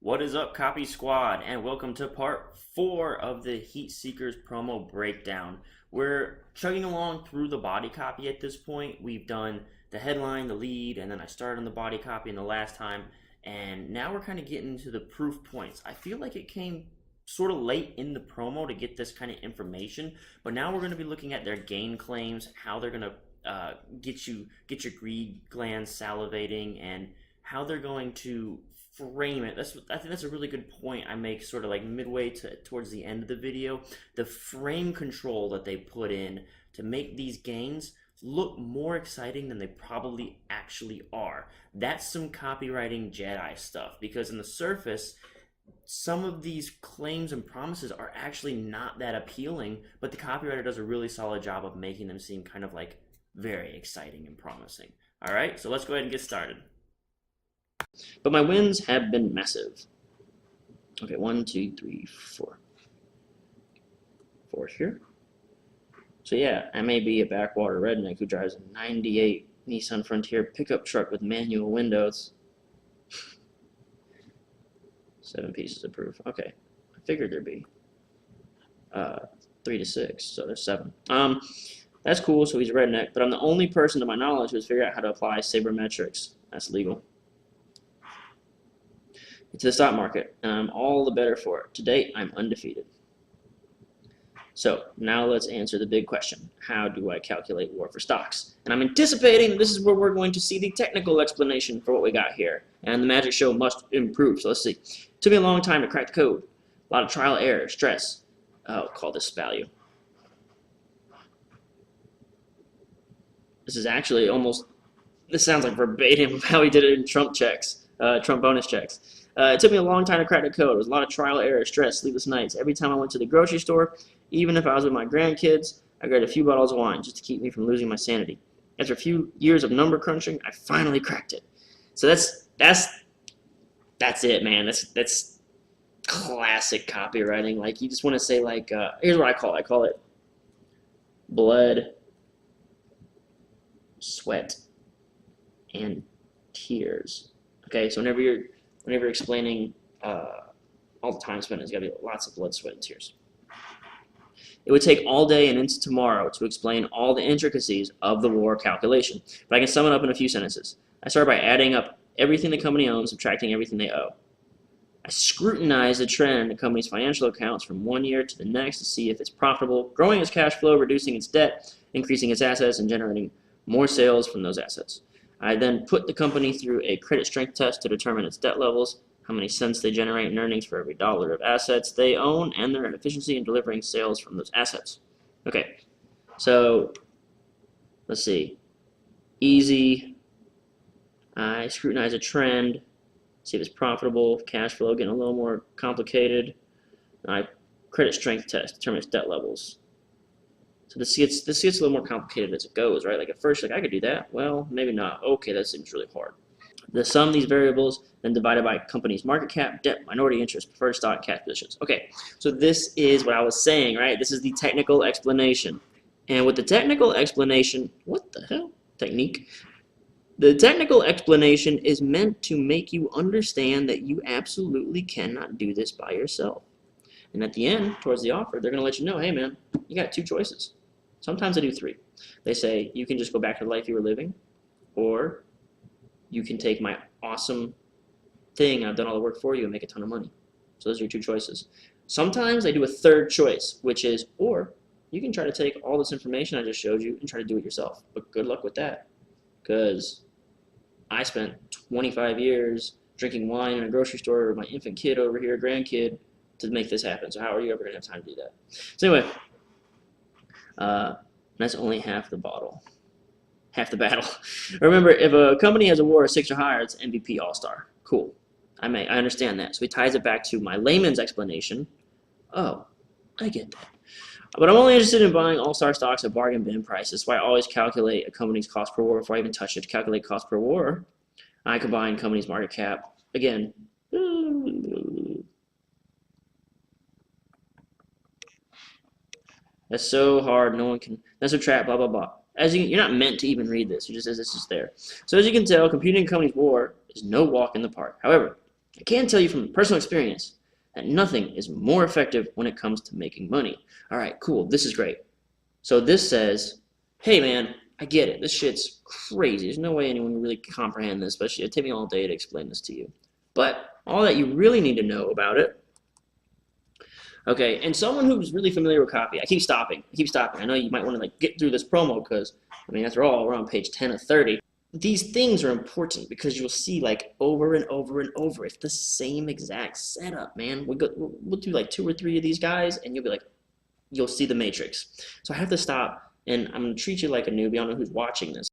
What is up, Copy Squad, and welcome to part 4 of the Heatseekers promo breakdown. We're chugging along through the body copy at this point. We've done the headline, the lead, and then I started on the body copy in the last time, and now we're kind of getting to the proof points. I feel like it came sort of late in the promo to get this kind of information, but now we're going to be looking at their gain claims, how they're going to get your greed glands salivating, and how they're going to frame it. I think that's a really good point I make sort of like midway towards the end of the video. The frame control that they put in to make these gains look more exciting than they probably actually are. That's some copywriting Jedi stuff, because on the surface some of these claims and promises are actually not that appealing, but the copywriter does a really solid job of making them seem kind of like very exciting and promising. All right, so let's go ahead and get started. But my wins have been massive. Okay, 1, 2, 3, 4. 4 here. So yeah, I may be a backwater redneck who drives a 98 Nissan Frontier pickup truck with manual windows. 7 pieces of proof. Okay, I figured there'd be 3 to 6, so there's 7. That's cool, so he's a redneck, but I'm the only person to my knowledge who's figured out how to apply sabermetrics. That's legal. To the stock market, and I'm all the better for it. To date, I'm undefeated. So now let's answer the big question. How do I calculate WAR for stocks? And I'm anticipating this is where we're going to see the technical explanation for what we got here. And the magic show must improve. So let's see. It took me a long time to crack the code. A lot of trial, error, stress. I'll call this value. This is actually almost, this sounds like verbatim of how he did it in Trump bonus checks. It took me a long time to crack the code. It was a lot of trial, error, stress, sleepless nights. Every time I went to the grocery store, even if I was with my grandkids, I grabbed a few bottles of wine just to keep me from losing my sanity. After a few years of number crunching, I finally cracked it. So that's it, man. That's classic copywriting. Like, you just want to say, like, here's what I call it. I call it blood, sweat, and tears. Okay, so whenever you're explaining all the time spent, there's got to be lots of blood, sweat, and tears. It would take all day and into tomorrow to explain all the intricacies of the WAR calculation, but I can sum it up in a few sentences. I start by adding up everything the company owns, subtracting everything they owe. I scrutinize the trend in the company's financial accounts from one year to the next to see if it's profitable, growing its cash flow, reducing its debt, increasing its assets, and generating more sales from those assets. I then put the company through a credit strength test to determine its debt levels, how many cents they generate in earnings for every dollar of assets they own, and their efficiency in delivering sales from those assets. Okay, so let's see. Easy. I scrutinize a trend, see if it's profitable, cash flow, getting a little more complicated. I credit strength test, determine its debt levels. So this gets a little more complicated as it goes, right? Like at first, like I could do that. Well, maybe not. Okay, that seems really hard. The sum of these variables, then divided by company's market cap, debt, minority interest, preferred stock, cash positions. Okay, so this is what I was saying, right? This is the technical explanation. And with the technical explanation, what the hell? Technique. The technical explanation is meant to make you understand that you absolutely cannot do this by yourself. And at the end, towards the offer, they're going to let you know, hey man, you got 2 choices. Sometimes I do 3. They say, you can just go back to the life you were living, or you can take my awesome thing, I've done all the work for you, and make a ton of money. So those are your 2 choices. Sometimes they do a 3rd choice, which is, or you can try to take all this information I just showed you and try to do it yourself. But good luck with that, because I spent 25 years drinking wine in a grocery store with my infant kid over here, grandkid, to make this happen. So how are you ever going to have time to do that? So anyway, that's only half the bottle. Half the battle. Remember, if a company has a WAR of 6 or higher, it's MVP All-Star. Cool. I understand that. So he ties it back to my layman's explanation. Oh, I get that. But I'm only interested in buying All-Star stocks at bargain bin prices. So I always calculate a company's cost per WAR before I even touch it. To calculate cost per WAR, I combine company's market cap. Again, that's so hard. No one can. That's a trap. Blah blah blah. As you're not meant to even read this. You just says this is there. So as you can tell, computing a company's WAR is no walk in the park. However, I can tell you from personal experience that nothing is more effective when it comes to making money. All right, cool, this is great. So this says, hey man, I get it, this shit's crazy. There's no way anyone can really comprehend this, but it'd take me all day to explain this to you. But all that you really need to know about it, okay, and someone who's really familiar with copy, I keep stopping. I know you might want to like get through this promo because, I mean, after all, we're on page 10 of 30. These things are important because you'll see like over and over and over. It's the same exact setup, man. We'll do like 2 or 3 of these guys, and you'll be like, you'll see the matrix. So I have to stop, and I'm gonna treat you like a newbie. I don't know who's watching this.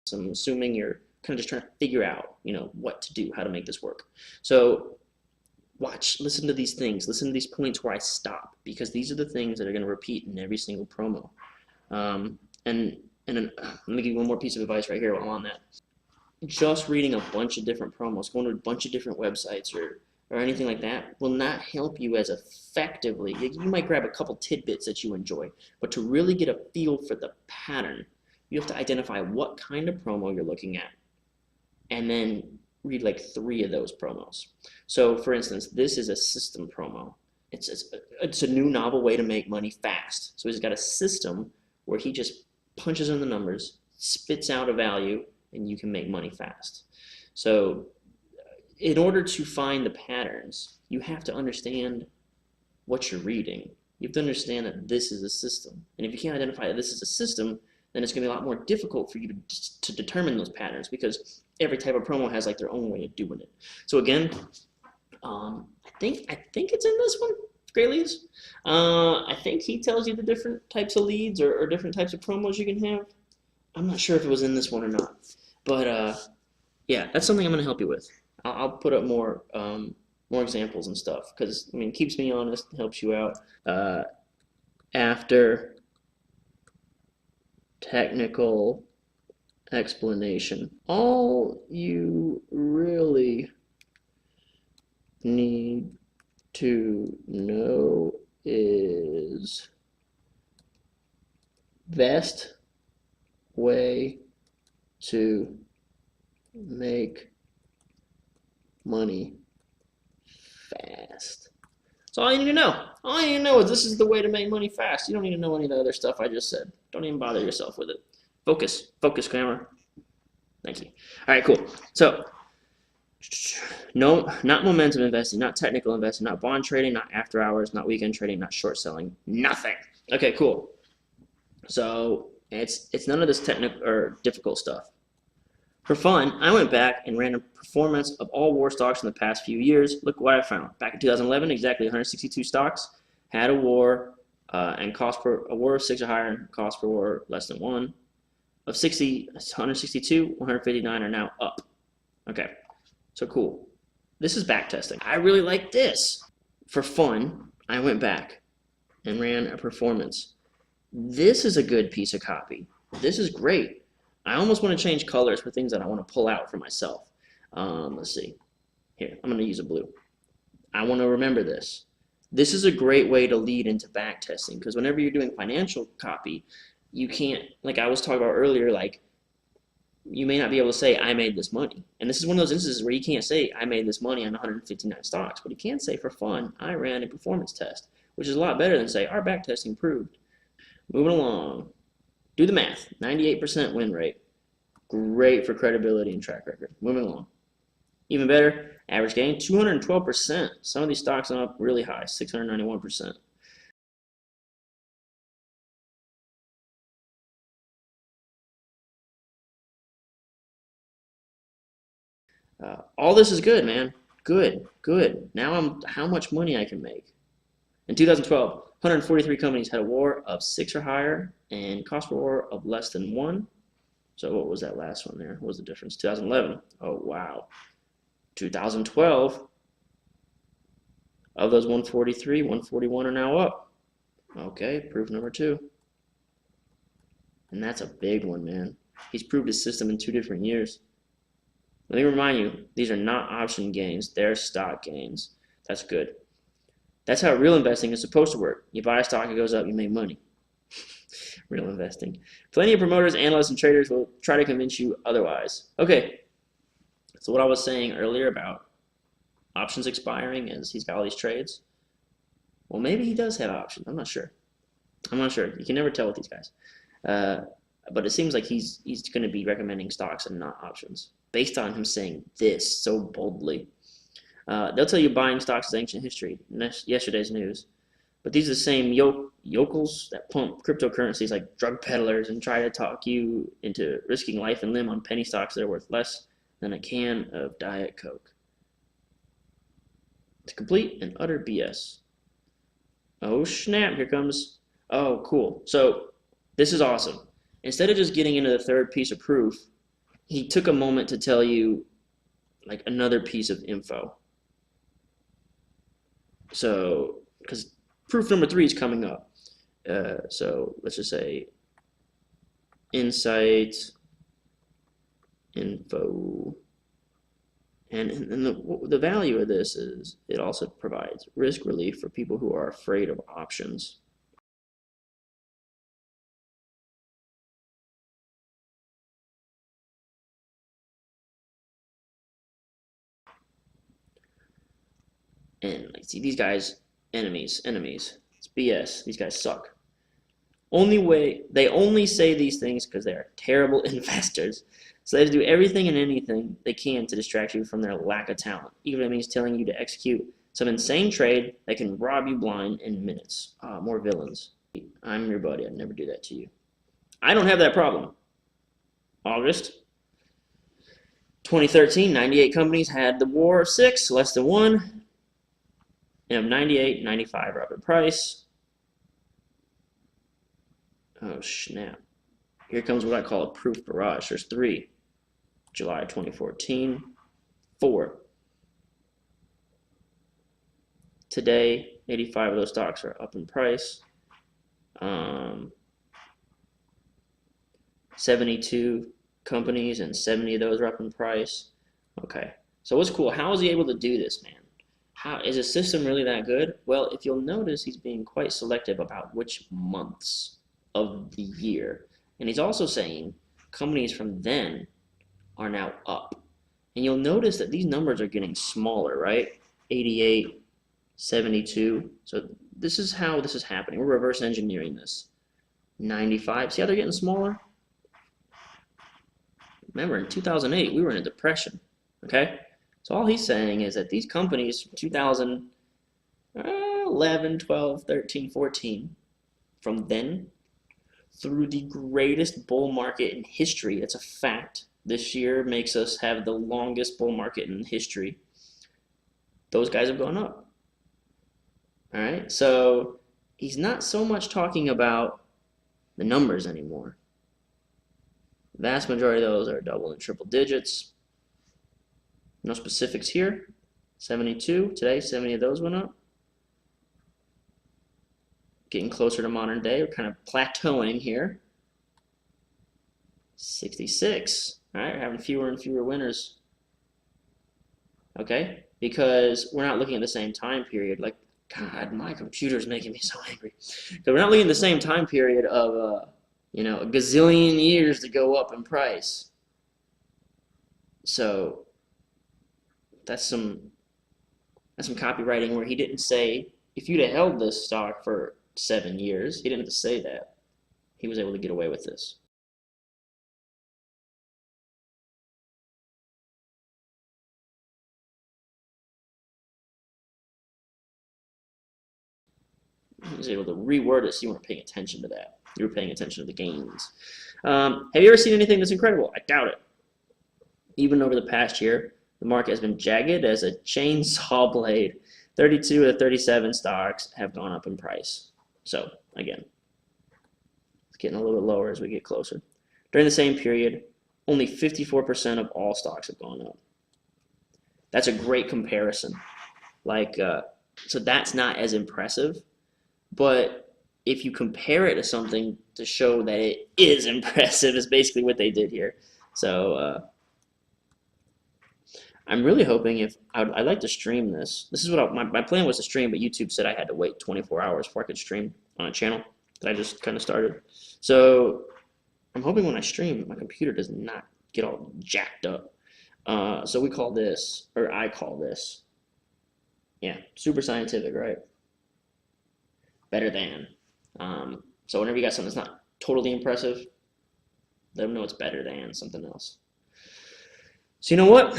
So I'm assuming you're kind of just trying to figure out, you know, what to do, how to make this work. So watch, listen to these things, listen to these points where I stop, because these are the things that are going to repeat in every single promo. And then, let me give you one more piece of advice right here while I'm on that. Just reading a bunch of different promos, going to a bunch of different websites or anything like that will not help you as effectively. You might grab a couple tidbits that you enjoy, but to really get a feel for the pattern, you have to identify what kind of promo you're looking at, and then read like 3 of those promos. So for instance, this is a system promo. It's a new novel way to make money fast. So he's got a system where he just punches in the numbers, spits out a value, and you can make money fast. So in order to find the patterns, you have to understand what you're reading. You have to understand that this is a system. And if you can't identify that this is a system, then it's going to be a lot more difficult for you to determine those patterns, because every type of promo has like their own way of doing it. So again, I think it's in this one, Great Leads. I think he tells you the different types of leads or different types of promos you can have. I'm not sure if it was in this one or not, but yeah, that's something I'm going to help you with. I'll put up more examples and stuff, because I mean, it keeps me honest, helps you out. After technical explanation, all you really need to know is best way to make money fast. That's all you need to know. All you need to know is this is the way to make money fast. You don't need to know any of the other stuff I just said. Don't even bother yourself with it. Focus, camera. Thank you. All right, cool. So, no, not momentum investing, not technical investing, not bond trading, not after hours, not weekend trading, not short selling, nothing. Okay, cool. So it's none of this technical or difficult stuff. For fun, I went back and ran a performance of all war stocks in the past few years. Look what I found. Back in 2011, exactly 162 stocks had a war and cost per a war of 6 or higher and cost per war less than 1. Of 162, 159 are now up. Okay, so cool. This is backtesting. I really like this. For fun, I went back and ran a performance. This is a good piece of copy. This is great. I almost want to change colors for things that I want to pull out for myself. Let's see. Here, I'm going to use a blue. I want to remember this. This is a great way to lead into backtesting, because whenever you're doing financial copy, you can't, like I was talking about earlier, like you may not be able to say, I made this money. And this is one of those instances where you can't say, I made this money on 159 stocks, but you can say for fun, I ran a performance test, which is a lot better than say, our backtesting proved. Moving along. Do the math. 98% win rate. Great for credibility and track record. Moving along. Even better, average gain, 212%. Some of these stocks are up really high, 691%. All this is good, man. Good, good. Now how much money I can make. In 2012, 143 companies had a WAR of 6 or higher and cost per WAR of less than 1. So what was that last one there? What was the difference? 2011. Oh, wow. 2012, of those 143, 141 are now up. Okay, proof number 2. And that's a big one, man. He's proved his system in 2 different years. Let me remind you, these are not option gains, they're stock gains. That's good. That's how real investing is supposed to work. You buy a stock, it goes up, you make money. Real investing. Plenty of promoters, analysts, and traders will try to convince you otherwise. Okay, so what I was saying earlier about options expiring as he's got all these trades, well, maybe he does have options. I'm not sure. You can never tell with these guys. But it seems like he's going to be recommending stocks and not options based on him saying this so boldly. They'll tell you buying stocks is ancient history, yesterday's news. But these are the same yokels that pump cryptocurrencies like drug peddlers and try to talk you into risking life and limb on penny stocks that are worth less than a can of Diet Coke. It's complete and utter BS. Oh snap, here comes, oh cool. So this is awesome. Instead of just getting into the third piece of proof, he took a moment to tell you like another piece of info. So, because proof number 3 is coming up. So let's just say insight, info, and the value of this is it also provides risk relief for people who are afraid of options. And like, see, these guys, enemies. It's BS. These guys suck. They only say these things because they are terrible investors. So they have to do everything and anything they can to distract you from their lack of talent, even if it means telling you to execute some insane trade that can rob you blind in minutes. More villains. I'm your buddy. I'd never do that to you. I don't have that problem. August 2013, 98 companies had the war of 6, less than 1. And of 98, 95 are up in price. Oh, snap. Here comes what I call a proof barrage. There's 3. July 2014. 4. Today, 85 of those stocks are up in price. 72 companies and 70 of those are up in price. Okay. So what's cool? How is he able to do this, man? How is his system really that good? Well, if you'll notice, he's being quite selective about which months of the year. And he's also saying companies from then are now up. And you'll notice that these numbers are getting smaller, right? 88, 72. So this is how this is happening. We're reverse engineering this. 95. See how they're getting smaller? Remember, in 2008, we were in a depression, okay? So all he's saying is that these companies from 2011, 12, 13, 14, from then through the greatest bull market in history, it's a fact. This year makes us have the longest bull market in history. Those guys have gone up. All right, so he's not so much talking about the numbers anymore. The vast majority of those are double and triple digits. No specifics here. 72 today, 70 of those went up. Getting closer to modern day, we're kind of plateauing here. 66, all right, we're having fewer and fewer winners. Okay, because we're not looking at the same time period. Like, God, my computer's making me so angry. So we're not looking at the same time period of, a gazillion years to go up in price. So that's some copywriting where he didn't say, if you'd have held this stock for 7 years, he didn't have to say that. He was able to get away with this. He was able to reword it so you weren't paying attention to that. You were paying attention to the gains. Have you ever seen anything that's incredible? I doubt it. Even over the past year, the market has been jagged as a chainsaw blade. 32 of the 37 stocks have gone up in price. So, again, it's getting a little bit lower as we get closer. During the same period, only 54% of all stocks have gone up. That's a great comparison. So that's not as impressive, but if you compare it to something to show that it is impressive, is basically what they did here. So I'm really hoping I'd like to stream this. This is what my plan was to stream, but YouTube said I had to wait 24 hours before I could stream on a channel. that I just kind of started. So I'm hoping when I stream, my computer does not get all jacked up. So we call this, or I call this, yeah, super scientific, right? Better than. So whenever you got something that's not totally impressive, let them know it's better than something else. So you know what?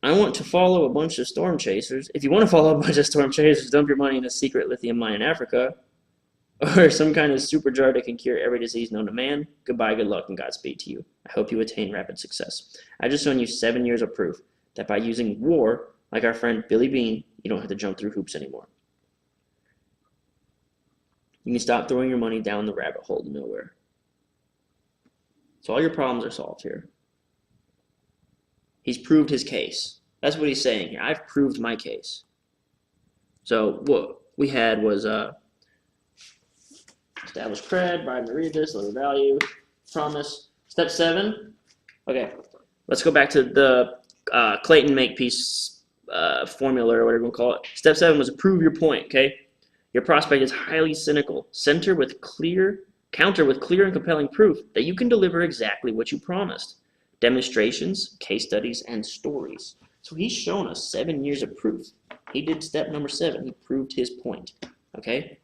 I want to follow a bunch of storm chasers. If you want to follow a bunch of storm chasers, dump your money in a secret lithium mine in Africa, or some kind of super jar that can cure every disease known to man. Goodbye, good luck, and Godspeed to you. I hope you attain rapid success. I've just shown you 7 years of proof that by using war, like our friend Billy Bean, you don't have to jump through hoops anymore. You can stop throwing your money down the rabbit hole to nowhere. So all your problems are solved here. He's proved his case. That's what he's saying here. I've proved my case. So what we had was establish cred, buy and read this, deliver value, promise. Step 7. Okay, let's go back to the Clayton Makepeace formula or whatever you want to call it. Step 7 was prove your point. Okay, your prospect is highly cynical. Counter with clear and compelling proof that you can deliver exactly what you promised. Demonstrations, case studies, and stories. So he's shown us 7 years of proof. He did step number 7. He proved his point. Okay.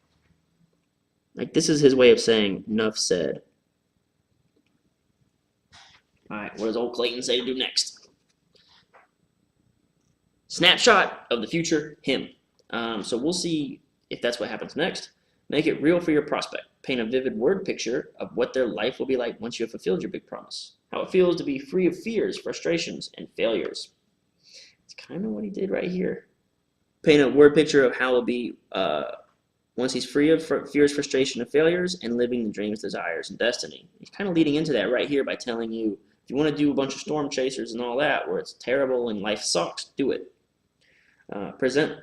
Like, this is his way of saying, enough said. All right, what does old Clayton say to do next? Snapshot of the future him. So we'll see if that's what happens next. Make it real for your prospect. Paint a vivid word picture of what their life will be like once you have fulfilled your big promise. How it feels to be free of fears, frustrations, and failures. It's kind of what he did right here. Paint a word picture of how it will be once he's free of fears, frustration, and failures, and living the dreams, desires, and destiny. He's kind of leading into that right here by telling you, if you want to do a bunch of storm chasers and all that, where it's terrible and life sucks, do it. Present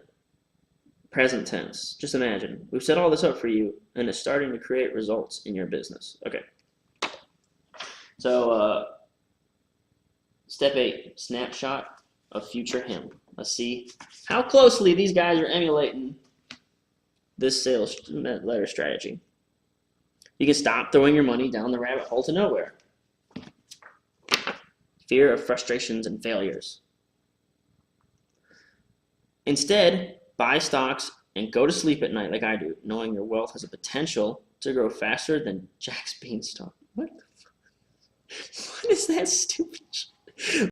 tense. Just imagine. We've set all this up for you, and it's starting to create results in your business. Okay. So, step 8, snapshot of future him. Let's see how closely these guys are emulating this sales letter strategy. You can stop throwing your money down the rabbit hole to nowhere. Fear of frustrations and failures. Instead, buy stocks and go to sleep at night like I do, knowing your wealth has a potential to grow faster than Jack's Beanstalk. What the fuck? What is that stupid shit?